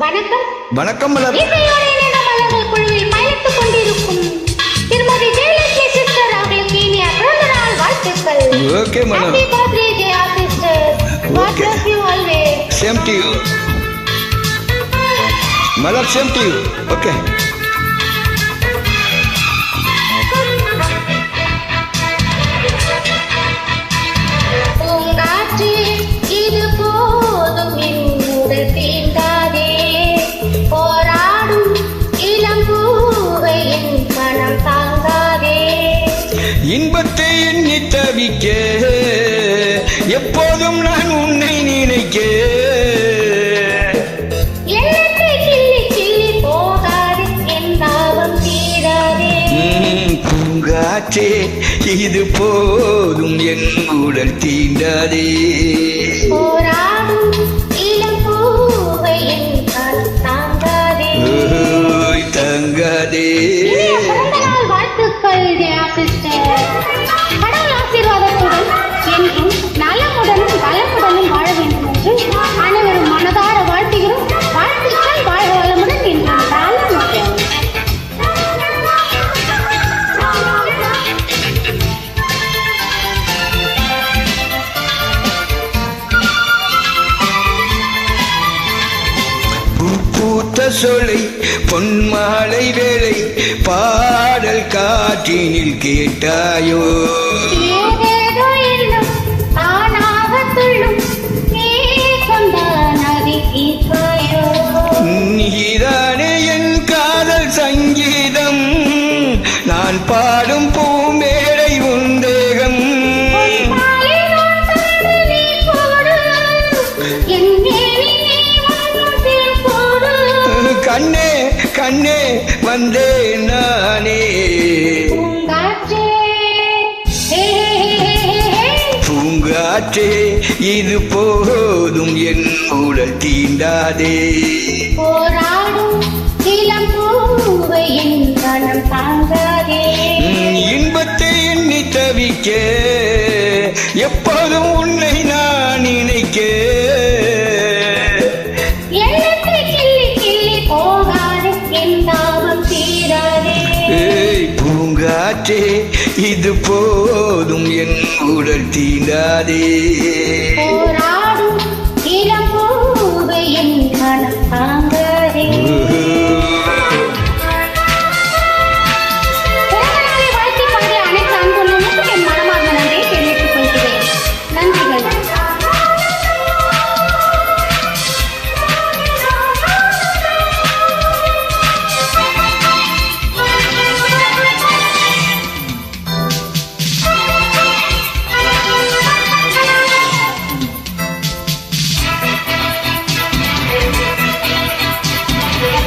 வணக்கம். வணக்கம் மலர். இசையோடு இணைந்த மலர்கள் குழுவில் பயணித்துக் கொண்டிருக்கும் திருமதி ஜெயலட்சுமி சிஸ்டர் அவர்களுக்கு இனிய பிறந்த நாள் வாழ்த்துக்கள். Okay Malar. Happy birthday Jaya sister. God bless you always. Same to you. Malar, same to you. Okay. Poongatre இது போதும் என்னுடன் தீண்டாதே, போராடும் இளம் பூவை என் மனம் தாங்காதே. இன்பத்தை எண்ணி தவிக்க எப்போதும் நான் உன்னை நினைக்க. எண்ணத்தை கிள்ளி கிள்ளி போகாதே, என் தாபம் தீராதே. பூங்காற்றே இது போதும் என் உடல் தீண்டாதே, போராடும் இளம் பூவை என் மனம் தாங்காதே. தங்காதே. இனிய பிறந்த நாள் வாழ்த்துக்கள் ஜெயா சிஸ்டர். கடவுள் ஆசீர்வாதத்துடன் என்றும் நலமுடனும் வளமுடனும் வாழ வேண்டும் என்று அனைவரும் மனதார வாழ்த்துகிறோம். வாழ்த்துக்கள், வாழ்க வளமுடன் என்றும் தாழ்மையுடன். பூத்த சோலை பொன்மாலை வேளை பாடல் காற்றினில் கேட்டாயோ. ஏதேதோ எண்ணம் தானாகத் துள்ளும், நீ கொண்ட நதி தீர்ப்பாயோ. நீதானே என் காதல் சங்கீதம், நான் பாடும் பூமேடை உந்தேகம். மாலை நான் தந்து நீ போடு, என் மேனி நீ ஒன்றும் தேன் போடு. கண்ணே கண்ணே வந்தேன் நானே. பூங்காற்றே, ஹே, ஹே, ஹே, ஹே. பூங்காற்றே இது போதும் என் உடல் தீண்டாதே, போராடும் இளம் பூவை என் மனம் தாங்காதே. இன்பத்தை எண்ணி தவிக்க எப்போதும் உன்னை நான் நினைக்க. எண்ணத்தை கிள்ளி கிள்ளி போகாதே, என் தாபம் தீராதே. பூங்காற்றே இது போதும் என் உடல் தீண்டாதே, போராடும் இளம் பூவை என் மனம் தாங்காதே. பிறந்தநாளை வாழ்த்தி பாடிய அனைத்து அன்புள்ளவர்களுக்கும் என் மனமார்ந்த நன்றியை தெரிவித்துக் கொள்கிறேன். நன்றிகள்.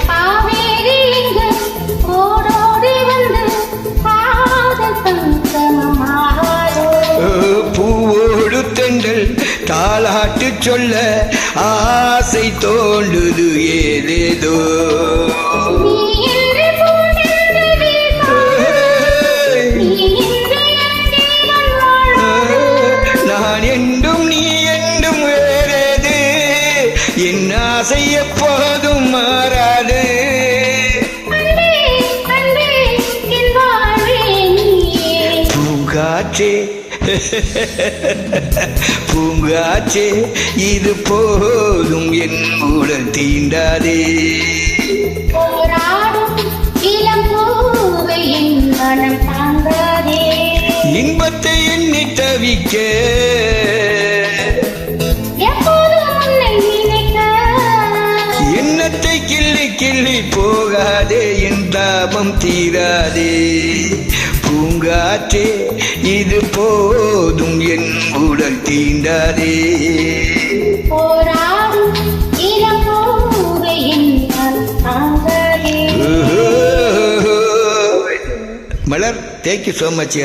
காவேரி இங்கு ஓடோடி வந்து காதல் சங்கமமாகாதோ. பூவோடு தென்றல் தாலாட்டு சொல்ல ஆசை தோன்றுது ஏதேதோ. நீ இன்றி பூண்டென்று வீசாதே, நீ இன்றி என் ஜீவன் வாழாது. நான் என்றும் நீ என்றும் வேறேது, என் ஆசை எப்போதும் மாறாது. அன்பே, அன்பே, என் வாழ்வே நீயே. பூங்காற்றே பூங்காற்றே இது போதும் என் உடல் தீண்டாதே, போராடும் இளம் பூவை என் மனம் தாங்காதே. இன்பத்தை எண்ணி தவிக்க எப்போதும் உன்னை நினைக்க. எண்ணத்தை கிள்ளி கிள்ளி போகாதே, என் தாபம் தீராதே. பூங்காற்றே இது போதும் என் உடல் தீண்டாதே, போராடும் இளம் பூவை என் மனம் தாங்காதே. மலர், தேங்க்யூ ஸோ மச்.